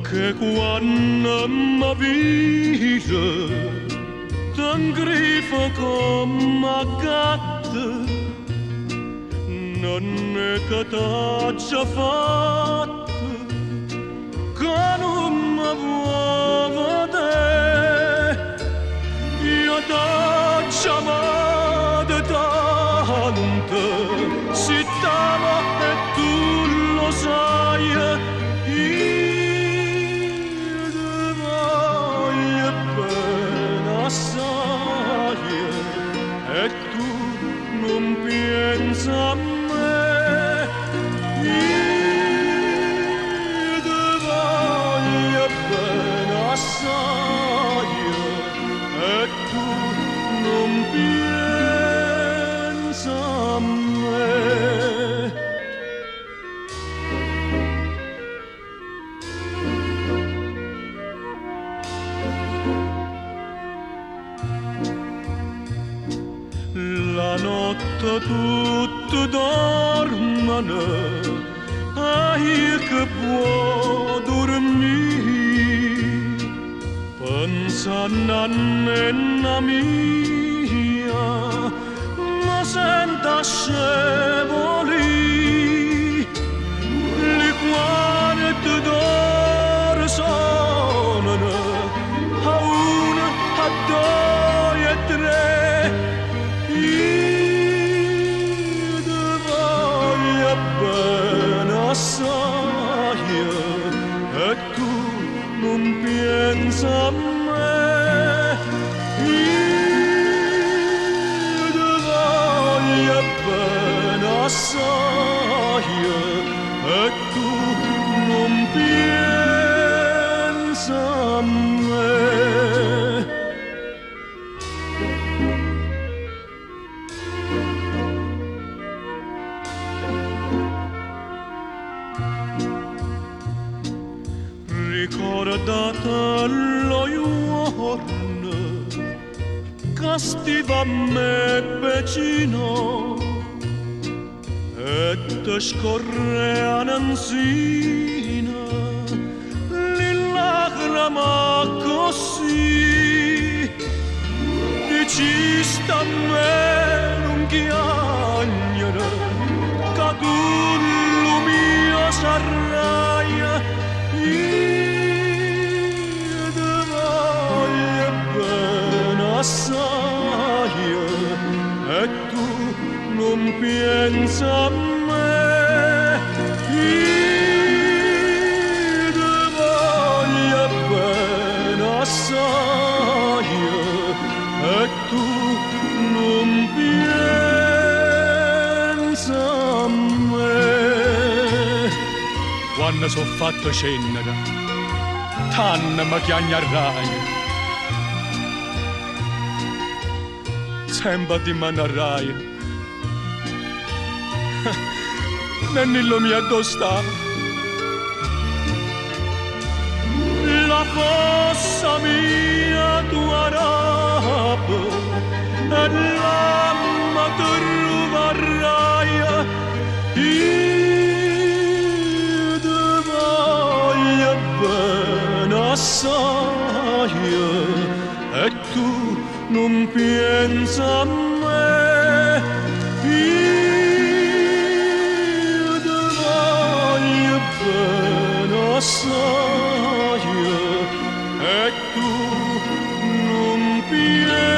che quando mi vide tan grifo come gatto non è che t'ha già fatto che non mi vuoi vedere io t'ho già amato tanto si t'amo e tu lo sai io ti voglio bene assai e tu non pensa a me io ti voglio bene assai e tu non pensa a me. La notte tutti dormono, che può dormire, pensando a nonna mia, ma senta scevolì, le quante d'oro sono, a uno, a due e tre. Io ti voglio bene assai e tu non pensa a me. Io ti voglio bene assai e tu non pensa a me. Ricordate lo giorno che stiva a me vicino e te scorreano insina le lacrime così dici sta a me non chiagnere che tu lo mio sarai io ti voglio bene assai e tu non pensa a me io ti voglio bene assai e tu non pensa a me. Quando so fatto scendere, tanto mi chiagnerai, sempre ti mannerai, nell'illo mio addosta, la fossa mia tua rapa, e l'amma tu rubarai, assai e tu non pensa a me io ti voglio bene assai e tu non pensa